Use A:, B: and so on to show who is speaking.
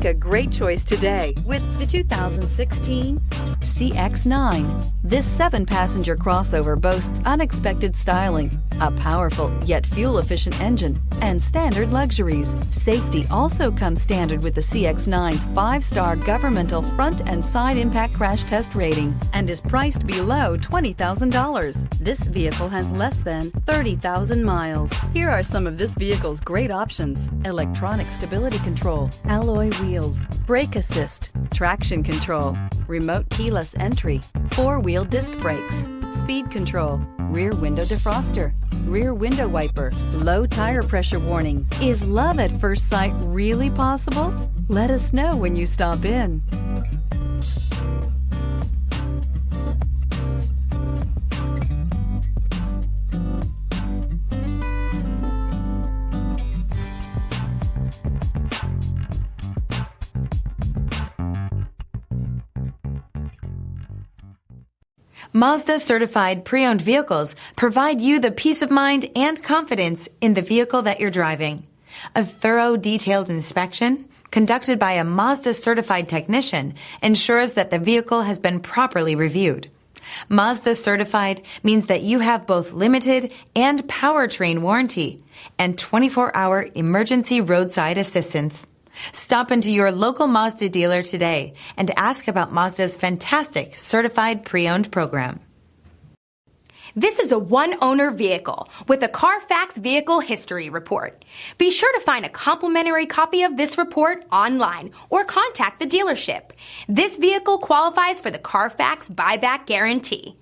A: A great choice today with the 2016 CX-9. This 7-passenger crossover boasts unexpected styling, a powerful yet fuel-efficient engine, and standard luxuries. Safety also comes standard with the CX-9's 5-star governmental front and side impact crash test rating and is priced below $20,000. This vehicle has less than 30,000 miles. Here are some of this vehicle's great options: electronic stability control, alloy wheels, brake assist, traction control, remote keyless entry, 4-wheel disc brakes, speed control, rear window defroster, rear window wiper, low tire pressure warning. Is love at first sight really possible? Let us know when you stop in.
B: Mazda certified pre-owned vehicles provide you the peace of mind and confidence in the vehicle that you're driving. A thorough, detailed inspection conducted by a Mazda certified technician ensures that the vehicle has been properly reviewed. Mazda certified means that you have both limited and powertrain warranty and 24-hour emergency roadside assistance. Stop into your local Mazda dealer today and ask about Mazda's fantastic certified pre-owned program.
C: This is a one-owner vehicle with a Carfax Vehicle History Report. Be sure to find a complimentary copy of this report online or contact the dealership. This vehicle qualifies for the Carfax Buyback Guarantee.